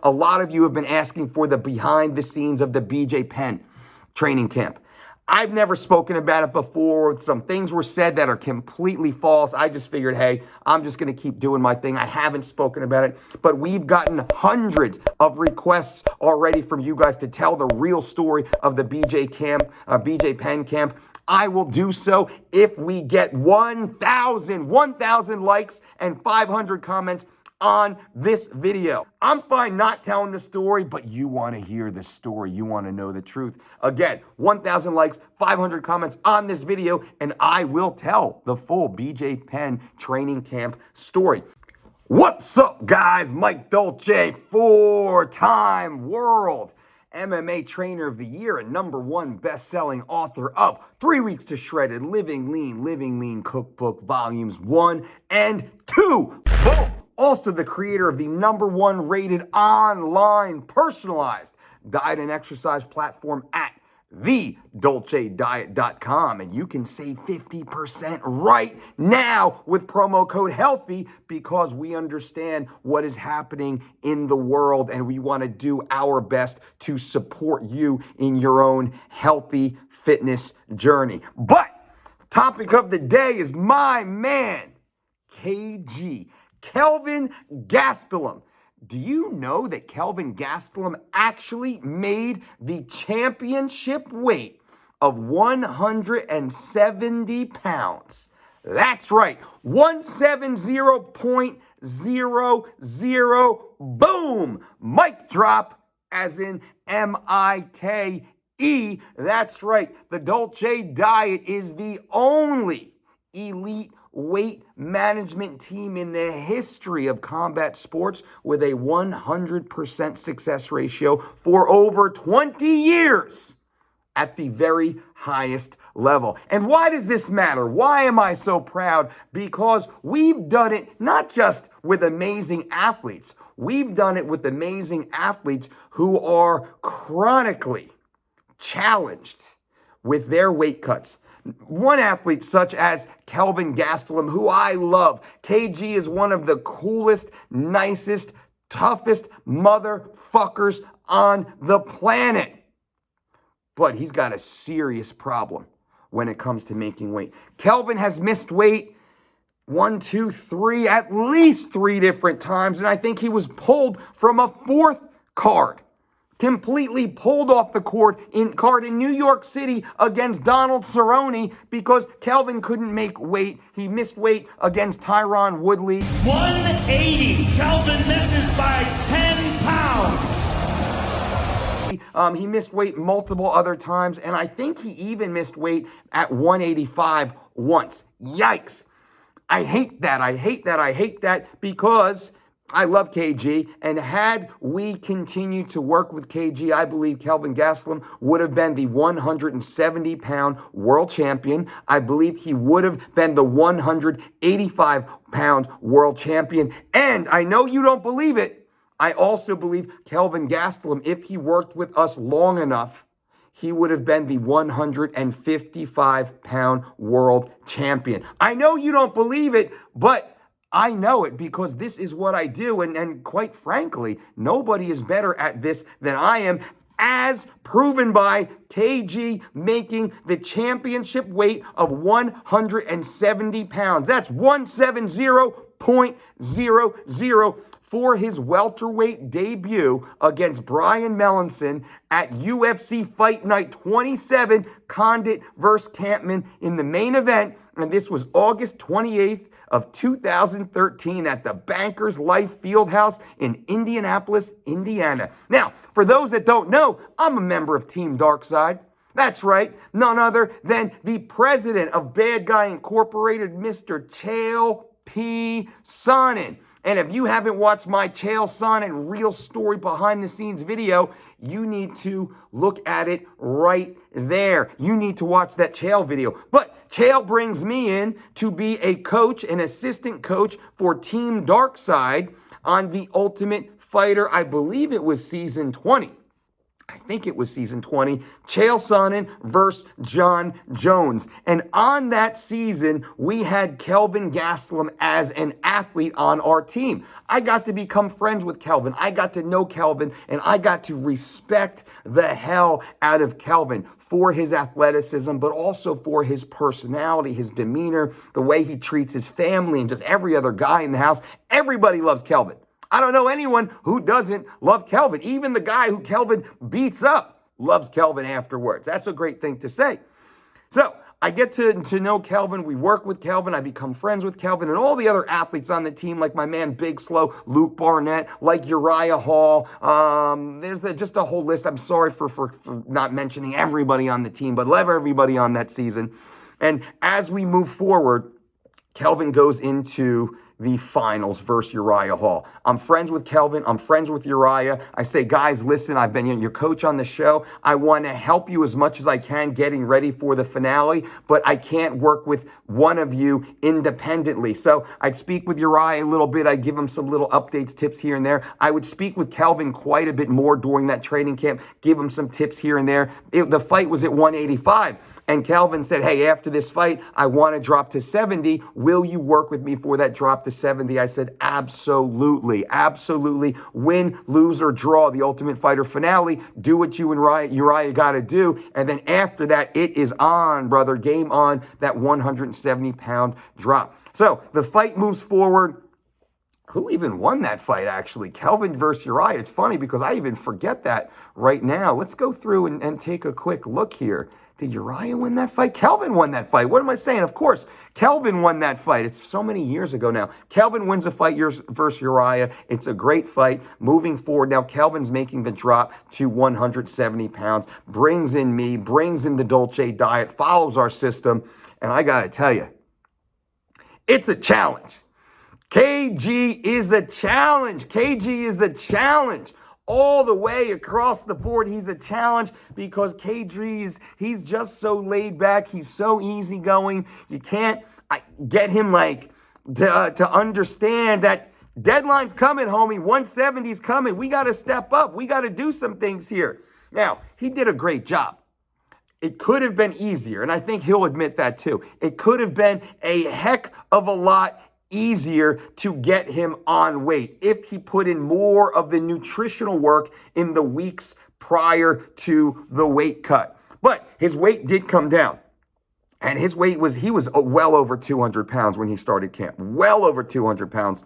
A lot of you have been asking for the behind the scenes of the BJ Penn training camp. I've never spoken about it before. Some things were said that are completely false. I just figured, hey, I'm just going to keep doing my thing. I haven't spoken about it, but we've gotten hundreds of requests already from you guys to tell the real story of the BJ Penn camp. I will do so if we get 1,000 likes and 500 comments on this video. I'm fine not telling the story, but you want to hear the story. You want to know the truth. Again, 1,000 likes, 500 comments on this video, and I will tell the full BJ Penn training camp story. What's up, guys? Mike Dolce, four-time world MMA Trainer of the Year and #1 best-selling author of 3 Weeks to Shredded, Living Lean Cookbook, Volumes 1 and 2. Boom! Also the creator of the #1 rated online personalized diet and exercise platform at thedolcediet.com. And you can save 50% right now with promo code HEALTHY because we understand what is happening in the world and we want to do our best to support you in your own healthy fitness journey. But topic of the day is my man, KG. Kelvin Gastelum. Do you know that Kelvin Gastelum actually made the championship weight of 170 pounds? That's right, 170.00. Boom! Mic drop, as in MIKE. That's right, the Dolce Diet is the only elite weight management team in the history of combat sports with a 100% success ratio for over 20 years at the very highest level. And why does this matter? Why am I so proud? Because we've done it not just with amazing athletes. We've done it with amazing athletes who are chronically challenged with their weight cuts. One athlete such as Kelvin Gastelum, who I love. KG is one of the coolest, nicest, toughest motherfuckers on the planet. But he's got a serious problem when it comes to making weight. Kelvin has missed weight 1, 2, 3, at least 3 different times. And I think he was pulled from a 4th card. Completely pulled off the card in New York City against Donald Cerrone because Kelvin couldn't make weight. He missed weight against Tyron Woodley. 180. Kelvin misses by 10 pounds. He missed weight multiple other times, and I think he even missed weight at 185 once. Yikes. I hate that because I love KG, and had we continued to work with KG, I believe Kelvin Gastelum would have been the 170-pound world champion. I believe he would have been the 185-pound world champion. And I know you don't believe it. I also believe Kelvin Gastelum, if he worked with us long enough, he would have been the 155-pound world champion. I know you don't believe it, but I know it because this is what I do, and quite frankly, nobody is better at this than I am, as proven by KG making the championship weight of 170 pounds. That's 170.00 for his welterweight debut against Brian Melanson at UFC Fight Night 27, Condit versus Campman in the main event, and this was August 28th, of 2013 at the Bankers Life Fieldhouse in Indianapolis, Indiana. Now, for those that don't know, I'm a member of Team Darkside. That's right, none other than the president of Bad Guy Incorporated, Mr. Chael P. Sonnen. And if you haven't watched my Chael Sonnen real story behind the scenes video, you need to look at it right there. You need to watch that Chael video. But Chael brings me in to be a coach, an assistant coach for Team Darkside on The Ultimate Fighter. I believe it was season 20. I think it was season 20, Chael Sonnen versus John Jones. And on that season, we had Kelvin Gastelum as an athlete on our team. I got to become friends with Kelvin. I got to know Kelvin, and I got to respect the hell out of Kelvin for his athleticism, but also for his personality, his demeanor, the way he treats his family and just every other guy in the house. Everybody loves Kelvin. I don't know anyone who doesn't love Kelvin. Even the guy who Kelvin beats up loves Kelvin afterwards. That's a great thing to say. So I get to know Kelvin. We work with Kelvin. I become friends with Kelvin and all the other athletes on the team, like my man Big Slow, Luke Barnett, like Uriah Hall. There's just a whole list. I'm sorry for not mentioning everybody on the team, but love everybody on that season. And as we move forward, Kelvin goes into the finals versus Uriah Hall. I'm friends with Kelvin. I'm friends with Uriah. I say, guys, listen, I've been your coach on the show. I want to help you as much as I can getting ready for the finale, but I can't work with one of you independently. So I'd speak with Uriah a little bit. I'd give him some little updates, tips here and there. I would speak with Kelvin quite a bit more during that training camp, give him some tips here and there. The fight was at 185. And Kelvin said, hey, after this fight, I want to drop to 70. Will you work with me for that drop to 70? I said, absolutely. Absolutely. Win, lose, or draw the Ultimate Fighter finale. Do what you and Uriah got to do. And then after that, it is on, brother. Game on, that 170-pound drop. So the fight moves forward. Who even won that fight, actually? Kelvin versus Uriah. It's funny because I even forget that right now. Let's go through and take a quick look here. Did Uriah win that fight? Kelvin won that fight. What am I saying? Of course, Kelvin won that fight. It's so many years ago now. Kelvin wins a fight versus Uriah. It's a great fight. Moving forward, now Kelvin's making the drop to 170 pounds, brings in me, brings in the Dolce diet, follows our system. And I got to tell you, it's a challenge. KG is a challenge. KG is a challenge. All the way across the board, he's a challenge because he's just so laid back. He's so easygoing. You can't get him to understand that deadline's coming, homie. 170's coming. We got to step up. We got to do some things here. Now, he did a great job. It could have been easier, and I think he'll admit that too. It could have been a heck of a lot easier to get him on weight if he put in more of the nutritional work in the weeks prior to the weight cut. But his weight did come down. And his weight he was well over 200 pounds when he started camp. Well over 200 pounds.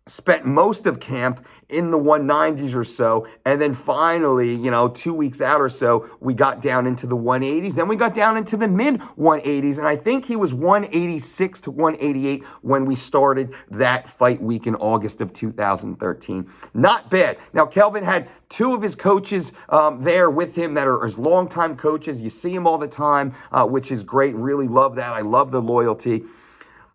Spent most of camp in the 190s or so. And then finally, 2 weeks out or so, we got down into the 180s. Then we got down into the mid 180s. And I think he was 186 to 188 when we started that fight week in August of 2013. Not bad. Now, Kelvin had two of his coaches there with him that are his longtime coaches. You see him all the time, which is great. Really love that. I love the loyalty.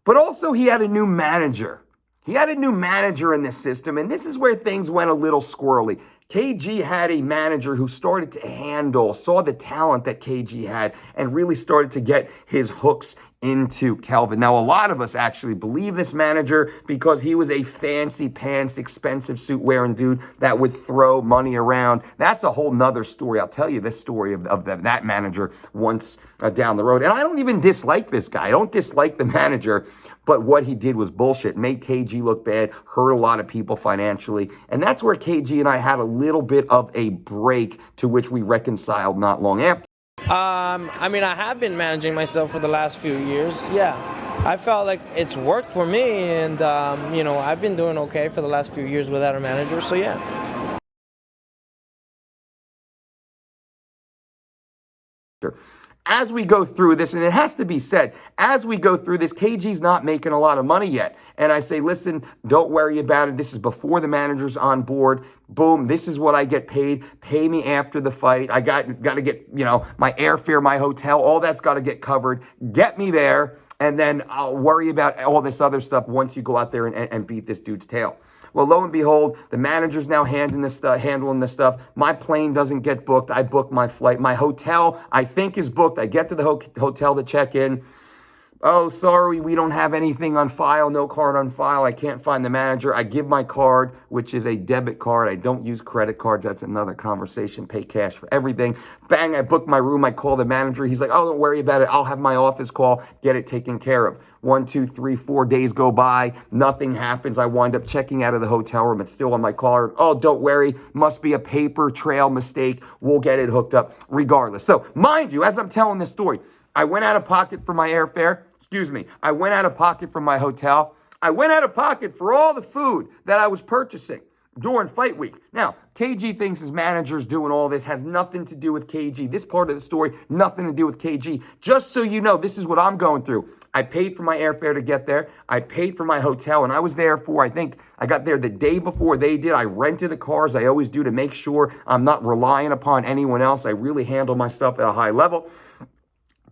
But also he had a new manager. He had a new manager in the system, and this is where things went a little squirrely. KG had a manager who started to saw the talent that KG had, and really started to get his hooks into Kelvin. Now, a lot of us actually believe this manager because he was a fancy pants, expensive suit wearing dude that would throw money around. That's a whole nother story. I'll tell you this story of that manager once down the road. And I don't even dislike this guy. I don't dislike the manager. But what he did was bullshit, made KG look bad, hurt a lot of people financially. And that's where KG and I had a little bit of a break, to which we reconciled not long after. I have been managing myself for the last few years. Yeah, I felt like it's worked for me, and I've been doing okay for the last few years without a manager. So yeah. As we go through this, and it has to be said, as we go through this, KG's not making a lot of money yet. And I say, listen, don't worry about it. This is before the manager's on board. Boom, this is what I get paid. Pay me after the fight. I got to get, my airfare, my hotel, all that's got to get covered. Get me there, and then I'll worry about all this other stuff once you go out there and beat this dude's tail. Well, lo and behold, the manager's now handling this stuff. My plane doesn't get booked. I book my flight. My hotel, I think, is booked. I get to the hotel to check in. Oh, sorry, we don't have anything on file, no card on file. I can't find the manager. I give my card, which is a debit card. I don't use credit cards. That's another conversation. Pay cash for everything. Bang, I book my room. I call the manager. He's like, oh, don't worry about it. I'll have my office call, get it taken care of. 1, 2, 3, 4 days go by. Nothing happens. I wind up checking out of the hotel room. It's still on my card. Oh, don't worry. Must be a paper trail mistake. We'll get it hooked up regardless. So, mind you, as I'm telling this story, I went out of pocket for my airfare. I went out of pocket for my hotel. I went out of pocket for all the food that I was purchasing during fight week. Now, KG thinks his manager's doing all this, has nothing to do with KG. This part of the story, nothing to do with KG. Just so you know, this is what I'm going through. I paid for my airfare to get there. I paid for my hotel, and I was there for, I think, I got there the day before they did. I rented the cars. I always do to make sure I'm not relying upon anyone else. I really handle my stuff at a high level.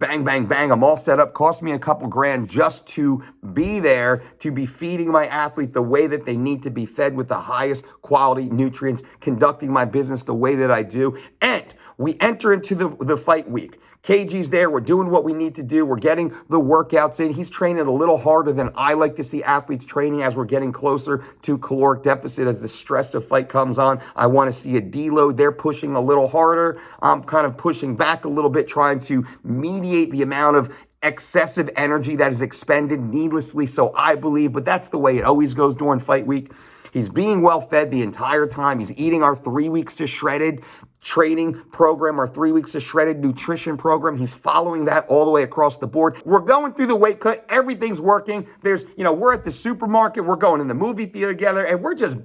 Bang, bang, bang. I'm all set up. Cost me a couple grand just to be there, to be feeding my athlete the way that they need to be fed with the highest quality nutrients, conducting my business the way that I do. And we enter into the fight week. KG's there. We're doing what we need to do. We're getting the workouts in. He's training a little harder than I like to see athletes training as we're getting closer to caloric deficit. As the stress of fight comes on, I want to see a deload. They're pushing a little harder. I'm kind of pushing back a little bit, trying to mediate the amount of excessive energy that is expended needlessly, so I believe, but that's the way it always goes during fight week. He's being well fed the entire time. He's eating our 3 weeks to shredded training program, our 3 weeks to shredded nutrition program. He's following that all the way across the board. We're going through the weight cut. Everything's working. We're at the supermarket. We're going in the movie theater together, and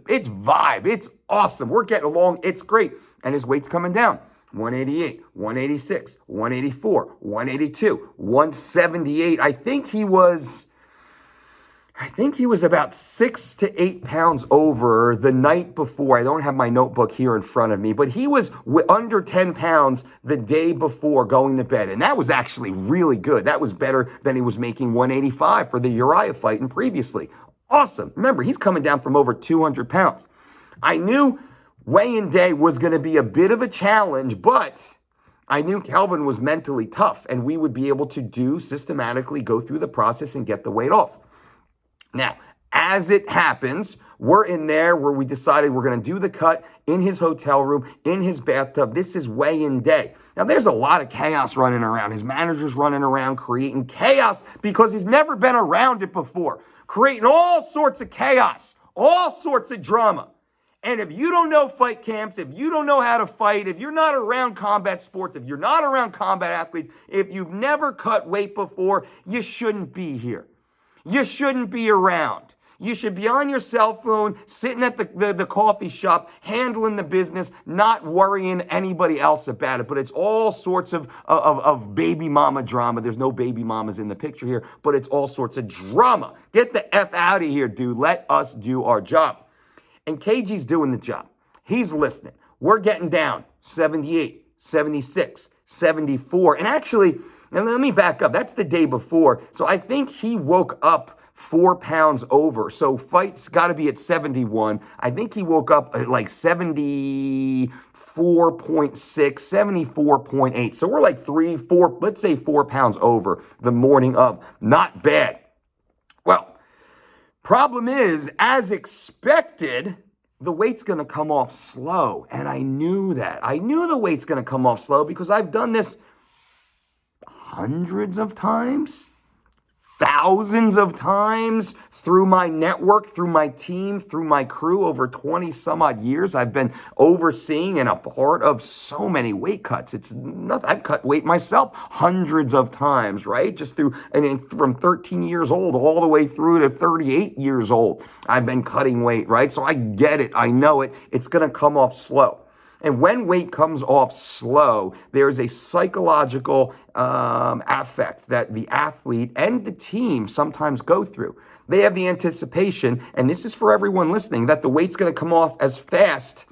it's vibe. It's awesome. We're getting along. It's great. And his weight's coming down. 188, 186, 184, 182, 178. I think he was about 6 to 8 pounds over the night before. I don't have my notebook here in front of me, but he was under 10 pounds the day before going to bed. And that was actually really good. That was better than he was making 185 for the Uriah fight and previously. Awesome. Remember, he's coming down from over 200 pounds. I knew weigh-in day was going to be a bit of a challenge, but I knew Kelvin was mentally tough and we would be able to systematically go through the process and get the weight off. Now, as it happens, we're in there where we decided we're going to do the cut in his hotel room, in his bathtub. This is weigh-in day. Now, there's a lot of chaos running around. His manager's running around creating chaos because he's never been around it before, creating all sorts of chaos, all sorts of drama. And if you don't know fight camps, if you don't know how to fight, if you're not around combat sports, if you're not around combat athletes, if you've never cut weight before, you shouldn't be here. You shouldn't be around. You should be on your cell phone, sitting at the coffee shop, handling the business, not worrying anybody else about it. But it's all sorts of baby mama drama. There's no baby mamas in the picture here, but it's all sorts of drama. Get the F out of here, dude. Let us do our job. And KG's doing the job. He's listening. We're getting down 78, 76, 74. And actually, and let me back up. That's the day before. So I think he woke up 4 pounds over. So fight's got to be at 71. I think he woke up at like 74.6, 74.8. So we're like 4 pounds over the morning of. Not bad. Well, problem is, as expected, the weight's going to come off slow. And I knew that. I knew the weight's going to come off slow because I've done this hundreds of times, thousands of times through my network, through my team, through my crew. Over 20 some odd years, I've been overseeing and a part of so many weight cuts. It's nothing. I've cut weight myself hundreds of times, right? Just through, from 13 years old all the way through to 38 years old, I've been cutting weight, right? So I get it. I know it. It's going to come off slow. And when weight comes off slow, there's a psychological affect that the athlete and the team sometimes go through. They have the anticipation, and this is for everyone listening, that the weight's going to come off as fast.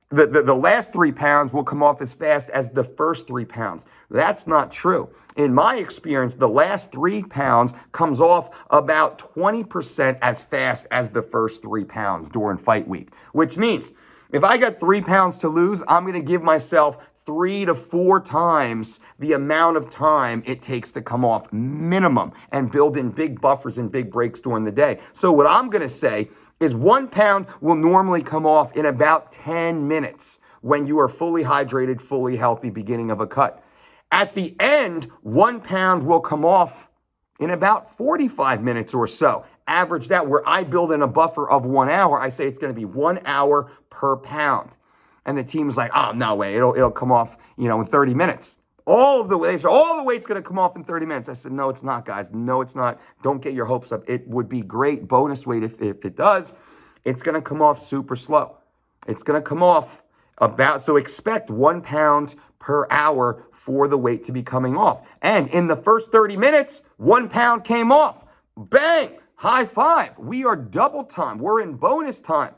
The last 3 pounds will come off as fast as the first 3 pounds. That's not true. In my experience, the last 3 pounds comes off about 20% as fast as the first 3 pounds during fight week, which means if I got 3 pounds to lose, I'm going to give myself 3 to 4 times the amount of time it takes to come off minimum, and build in big buffers and big breaks during the day. So what I'm going to say is 1 pound will normally come off in about 10 minutes when you are fully hydrated, fully healthy, beginning of a cut. At the end, 1 pound will come off in about 45 minutes or so. Average that, where I build in a buffer of 1 hour, I say it's going to be 1 hour per pound. And the team's like, oh, no way, it'll come off, in 30 minutes. All the weight's going to come off in 30 minutes. I said, no, it's not, guys. No, it's not. Don't get your hopes up. It would be great bonus weight if it does. It's going to come off super slow. It's going to come off so expect 1 pound per hour for the weight to be coming off. And in the first 30 minutes, 1 pound came off. Bang! High five. We are double time. We're in bonus time.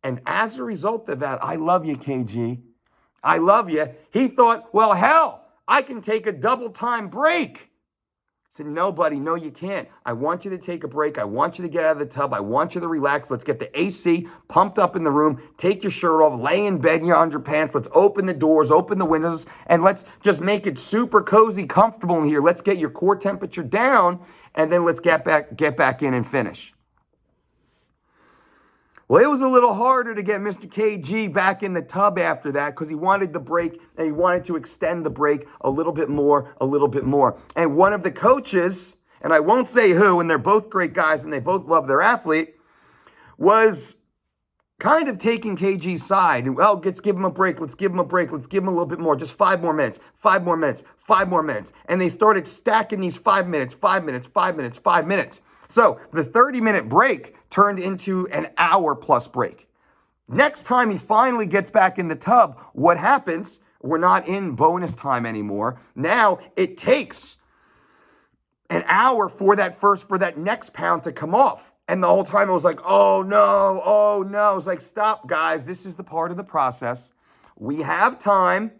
And as a result of that, I love you, KG. I love you. He thought, well, hell, I can take a double time break. I said, no, buddy, no, you can't. I want you to take a break. I want you to get out of the tub. I want you to relax. Let's get the AC pumped up in the room. Take your shirt off. Lay in bed in your underpants. Let's open the doors, open the windows, and let's just make it super cozy, comfortable in here. Let's get your core temperature down, and then let's get back in and finish. Well, it was a little harder to get Mr. KG back in the tub after that, because he wanted the break and he wanted to extend the break a little bit more. And one of the coaches, and I won't say who, and they're both great guys and they both love their athlete, was kind of taking KG's side. Well, let's give him a break. Let's give him a break. Let's give him a little bit more. Just 5 more minutes, 5 more minutes, 5 more minutes. And they started stacking these 5 minutes, 5 minutes, 5 minutes, 5 minutes. So the 30-minute break turned into an hour-plus break. Next time he finally gets back in the tub, what happens? We're not in bonus time anymore. Now it takes an hour for that next pound to come off. And the whole time I was like, oh no. I was like, stop, guys. This is the part of the process. We have time.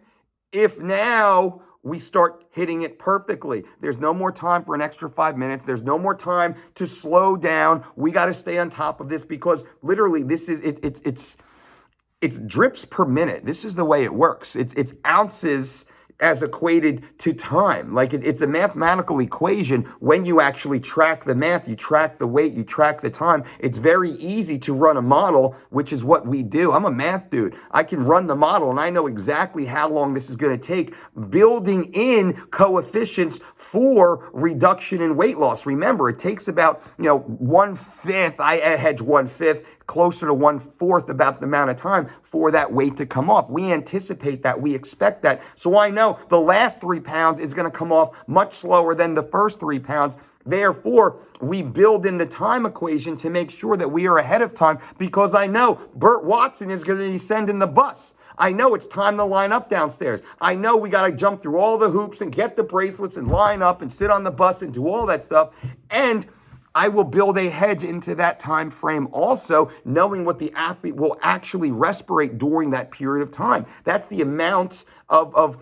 If now we start hitting it perfectly, there's no more time for an extra 5 minutes. There's no more time to slow down. We got to stay on top of this, because literally this is it's drips per minute. This is the way it works. It's ounces as equated to time. Like it's a mathematical equation. When you actually track the math, you track the weight, you track the time. It's very easy to run a model, which is what we do. I'm a math dude. I can run the model and I know exactly how long this is going to take, building in coefficients for reduction in weight loss. Remember, it takes about, 1/5, I hedge 1/5, closer to 1/4 about the amount of time for that weight to come off. We anticipate that, we expect that. So I know the last 3 pounds is going to come off much slower than the first 3 pounds. Therefore, we build in the time equation to make sure that we are ahead of time, because I know Burt Watson is going to be sending the bus. I know it's time to line up downstairs. I know we got to jump through all the hoops and get the bracelets and line up and sit on the bus and do all that stuff. And I will build a hedge into that time frame also, knowing what the athlete will actually respirate during that period of time. That's the amount of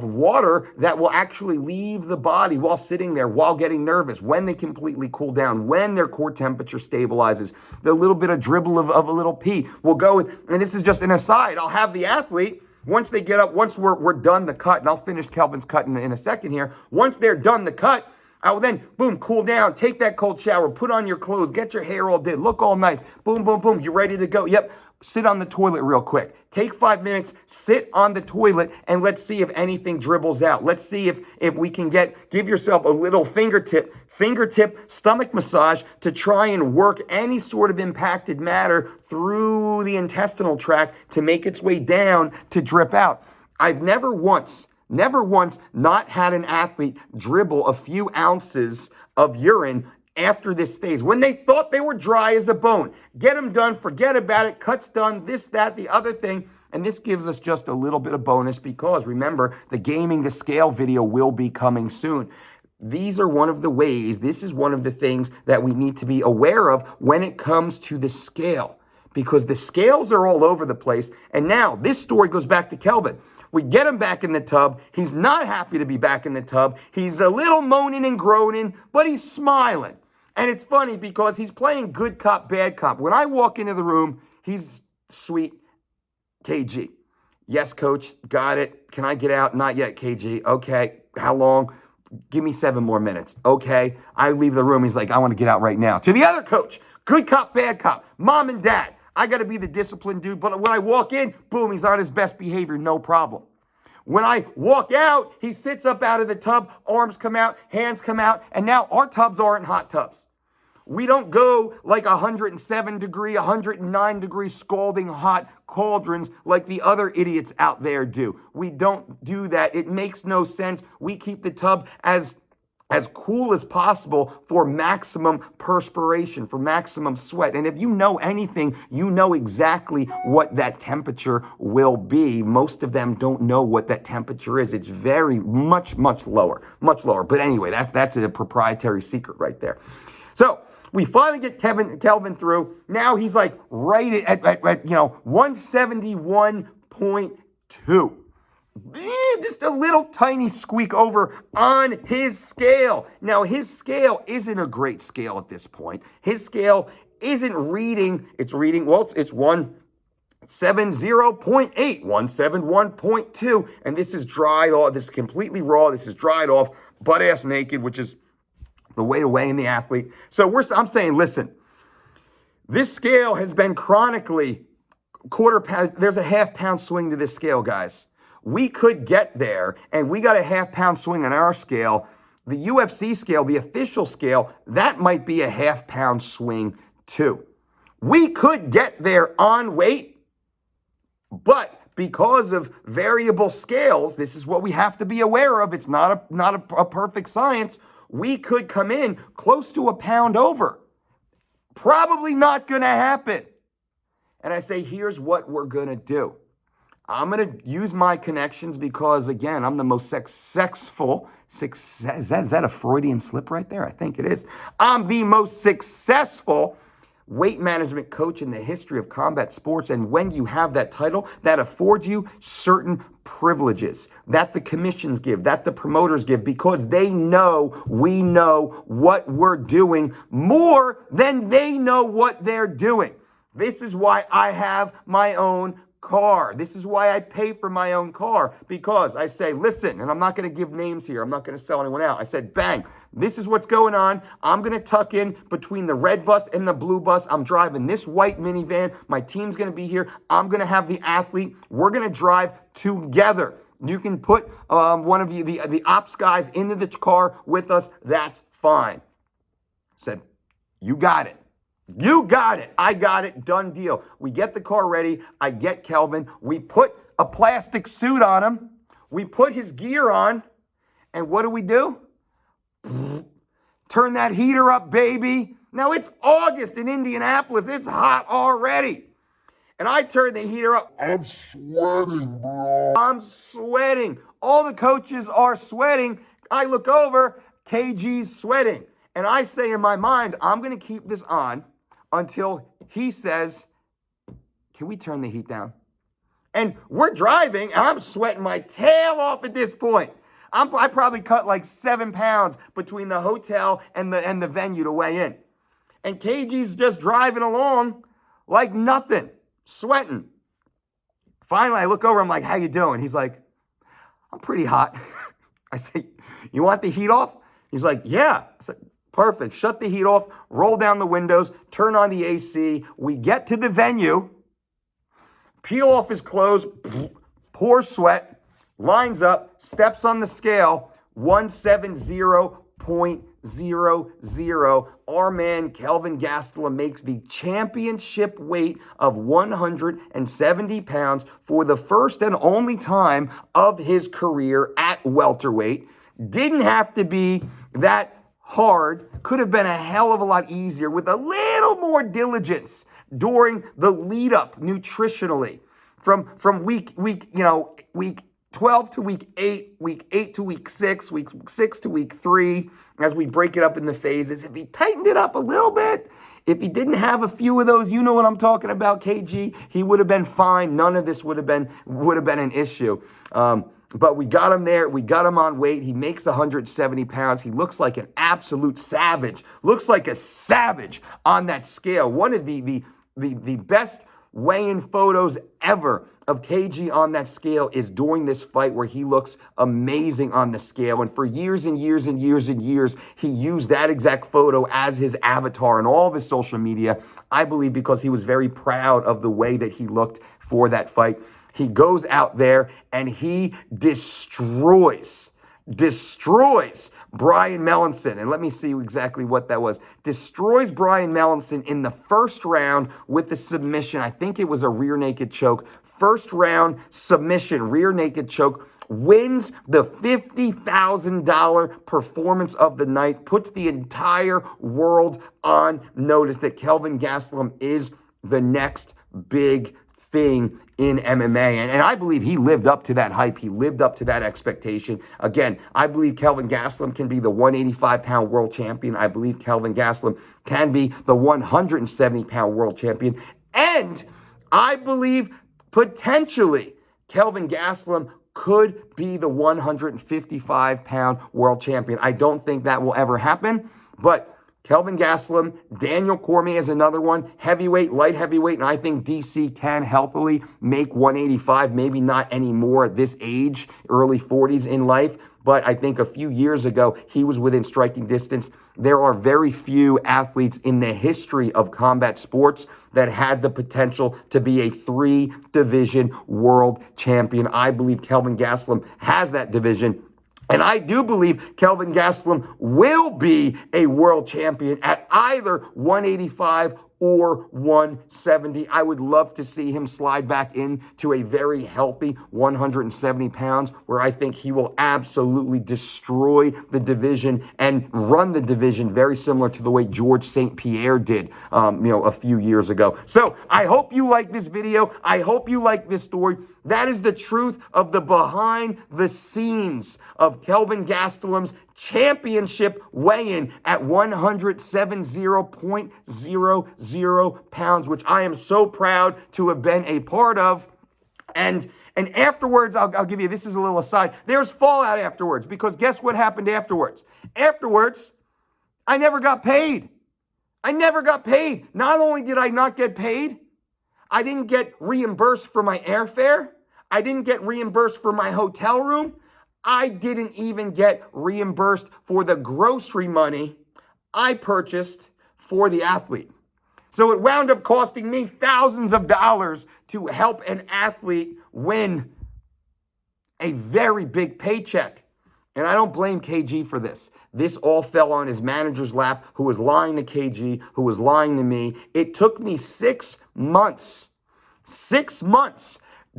water that will actually leave the body while sitting there, while getting nervous, when they completely cool down, when their core temperature stabilizes. The little bit of dribble of a little pee will go, and this is just an aside, I'll have the athlete, once they get up, once we're done the cut, and I'll finish Kelvin's cut in a second here, once they're done the cut, I will then, boom, cool down, take that cold shower, put on your clothes, get your hair all did, look all nice, boom, boom, boom, you're ready to go. Yep, sit on the toilet real quick. Take 5 minutes, sit on the toilet, and let's see if anything dribbles out. Let's see if we can give yourself a little fingertip stomach massage to try and work any sort of impacted matter through the intestinal tract to make its way down to drip out. I've never once not had an athlete dribble a few ounces of urine after this phase, when they thought they were dry as a bone. Get them done, forget about it, cut's done, this, that, the other thing. And this gives us just a little bit of bonus, because remember, the gaming the scale video will be coming soon. These are one of the ways, this is one of the things that we need to be aware of when it comes to the scale, because the scales are all over the place. And now this story goes back to Kelvin. We get him back in the tub. He's not happy to be back in the tub. He's a little moaning and groaning, but he's smiling. And it's funny because he's playing good cop, bad cop. When I walk into the room, he's sweet KG. Yes, coach, got it. Can I get out? Not yet, KG. Okay, how long? Give me 7 more minutes. Okay, I leave the room. He's like, I want to get out right now. To the other coach, good cop, bad cop, mom and dad. I got to be the disciplined dude, but when I walk in, boom, he's on his best behavior, no problem. When I walk out, he sits up out of the tub, arms come out, hands come out, and now our tubs aren't hot tubs. We don't go like 107 degree, 109 degree scalding hot cauldrons like the other idiots out there do. We don't do that. It makes no sense. We keep the tub as cool as possible for maximum perspiration, for maximum sweat. And if you know anything, you know exactly what that temperature will be. Most of them don't know what that temperature is. It's very much lower. But anyway, that's a proprietary secret right there. So we finally get Kelvin through. Now he's like right at 171.2. Just a little tiny squeak over on his scale. Now, his scale isn't a great scale at this point. His scale isn't reading. It's reading, well, it's 170.8, 171.2. And this is dried off. This is completely raw. This is dried off, butt-ass naked, which is the way to weigh in the athlete. So I'm saying, listen, this scale has been chronically quarter pound. There's a half pound swing to this scale, guys. We could get there, and we got a half pound swing on our scale. The UFC scale, the official scale, that might be a half pound swing too. We could get there on weight, but because of variable scales, this is what we have to be aware of. It's not a perfect science. We could come in close to a pound over. Probably not going to happen. And I say, here's what we're going to do. I'm going to use my connections because, again, I'm the most successful. Is that a Freudian slip right there? I think it is. I'm the most successful weight management coach in the history of combat sports. And when you have that title, that affords you certain privileges that the commissions give, that the promoters give, because they know we know what we're doing more than they know what they're doing. This is why I have my own car. This is why I pay for my own car, because I say, listen, and I'm not going to give names here. I'm not going to sell anyone out. I said, bang, this is what's going on. I'm going to tuck in between the red bus and the blue bus. I'm driving this white minivan. My team's going to be here. I'm going to have the athlete. We're going to drive together. You can put one of you, the ops guys, into the car with us. That's fine. I said, you got it. You got it. I got it. Done deal. We get the car ready. I get Kelvin. We put a plastic suit on him. We put his gear on. And what do? Turn that heater up, baby. Now it's August in Indianapolis. It's hot already. And I turn the heater up. I'm sweating, bro. I'm sweating. All the coaches are sweating. I look over. KG's sweating. And I say in my mind, I'm going to keep this on until he says, can we turn the heat down? And we're driving, and I'm sweating my tail off at this point. I probably cut like 7 pounds between the hotel and the venue to weigh in. And KG's just driving along like nothing, sweating. Finally, I look over, I'm like, how you doing? He's like, I'm pretty hot. I say, you want the heat off? He's like, yeah. I said, perfect. Shut the heat off, roll down the windows, turn on the AC. We get to the venue, peel off his clothes, pours sweat, lines up, steps on the scale, 170.00. Our man, Kelvin Gastelum, makes the championship weight of 170 pounds for the first and only time of his career at welterweight. Didn't have to be that hard, could have been a hell of a lot easier with a little more diligence during the lead up nutritionally from week 12 to week 8, week 8 to week 6, week 6 to week 3, as we break it up in the phases. If he tightened it up a little bit, if he didn't have a few of those, you know what I'm talking about, KG, he would have been fine. None of this would have been an issue. But we got him there. We got him on weight. He makes 170 pounds. He looks like an absolute savage. Looks like a savage on that scale. One of the best weigh-in photos ever of KG on that scale is during this fight where he looks amazing on the scale. And for years and years and years and years, he used that exact photo as his avatar on all of his social media, I believe because he was very proud of the way that he looked for that fight. He goes out there and he destroys Brian Melanson. And let me see exactly what that was. Destroys Brian Melanson in the first round with the submission. I think it was a rear naked choke. First round submission, rear naked choke. Wins the $50,000 performance of the night. Puts the entire world on notice that Kelvin Gastelum is the next big thing in MMA. And I believe he lived up to that hype. He lived up to that expectation. Again, I believe Kelvin Gastelum can be the 185-pound world champion. I believe Kelvin Gastelum can be the 170-pound world champion. And I believe potentially Kelvin Gastelum could be the 155-pound world champion. I don't think that will ever happen, but Kelvin Gastelum, Daniel Cormier is another one, heavyweight, light heavyweight, and I think DC can healthily make 185, maybe not anymore at this age, early 40s in life, but I think a few years ago, he was within striking distance. There are very few athletes in the history of combat sports that had the potential to be a 3-division world champion. I believe Kelvin Gastelum has that division. And I do believe Kelvin Gastelum will be a world champion at either 185 or 170. I would love to see him slide back into a very healthy 170 pounds where I think he will absolutely destroy the division and run the division very similar to the way George St. Pierre did, a few years ago. So I hope you like this video. I hope you like this story. That is the truth of the behind the scenes of Kelvin Gastelum's championship weigh-in at 170.00 pounds, which I am so proud to have been a part of. And afterwards, I'll give you, this is a little aside, there's fallout afterwards, because guess what happened afterwards? Afterwards, I never got paid. I never got paid. Not only did I not get paid, I didn't get reimbursed for my airfare. I didn't get reimbursed for my hotel room. I didn't even get reimbursed for the grocery money I purchased for the athlete. So it wound up costing me thousands of dollars to help an athlete win a very big paycheck. And I don't blame KG for this. This all fell on his manager's lap, who was lying to KG, who was lying to me. It took me 6 months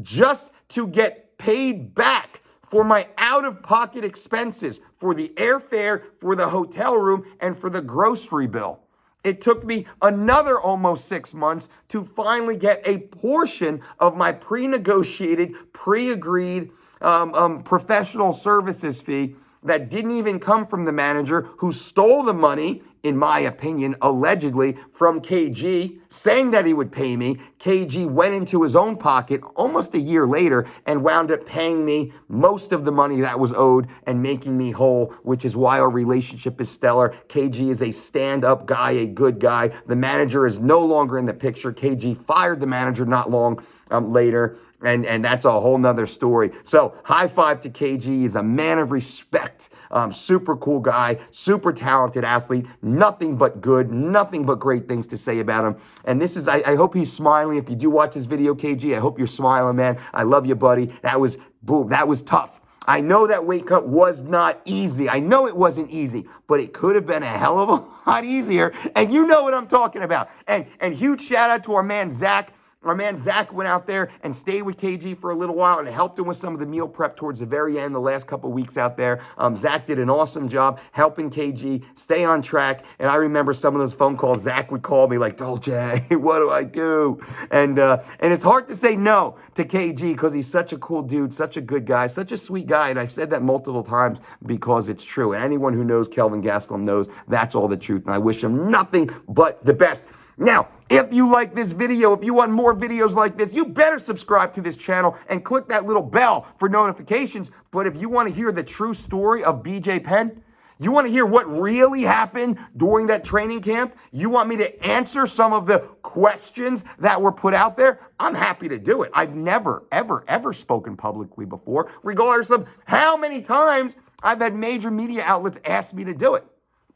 just to get paid back for my out-of-pocket expenses, for the airfare, for the hotel room, and for the grocery bill. It took me another almost 6 months to finally get a portion of my pre-negotiated, pre-agreed professional services fee that didn't even come from the manager, who stole the money, in my opinion, allegedly, from KG, saying that he would pay me. KG went into his own pocket almost a year later and wound up paying me most of the money that was owed and making me whole, which is why our relationship is stellar. KG is a stand-up guy, a good guy. The manager is no longer in the picture. KG fired the manager not long later. And that's a whole nother story. So high five to KG. He's a man of respect. Super cool guy, super talented athlete. Nothing but good, nothing but great things to say about him. And this is, I hope he's smiling. If you do watch this video, KG, I hope you're smiling, man. I love you, buddy. That was, boom, that was tough. I know that weight cut was not easy. I know it wasn't easy, but it could have been a hell of a lot easier. And you know what I'm talking about. And huge shout out to our man, Zach. Our man Zach went out there and stayed with KG for a little while and helped him with some of the meal prep towards the very end, the last couple of weeks out there. Zach did an awesome job helping KG stay on track. And I remember some of those phone calls, Zach would call me like, Dolce, what do I do? And it's hard to say no to KG because he's such a cool dude, such a good guy, such a sweet guy. And I've said that multiple times because it's true. And anyone who knows Kelvin Gastelum knows that's all the truth. And I wish him nothing but the best. Now, if you like this video, if you want more videos like this, you better subscribe to this channel and click that little bell for notifications. But if you want to hear the true story of BJ Penn, You want to hear what really happened during that training camp? You want me to answer some of the questions that were put out there? I'm happy to do it. I've never, ever, ever spoken publicly before, regardless of how many times I've had major media outlets ask me to do it.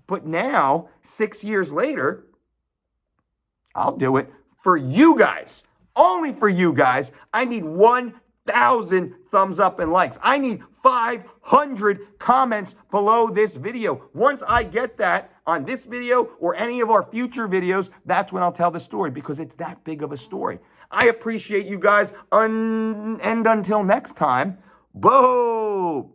But now, 6 years later, I'll do it for you guys. Only for you guys. I need 1,000 thumbs up and likes. I need 500 comments below this video. Once I get that on this video or any of our future videos, that's when I'll tell the story, because it's that big of a story. I appreciate you guys. And until next time, boom.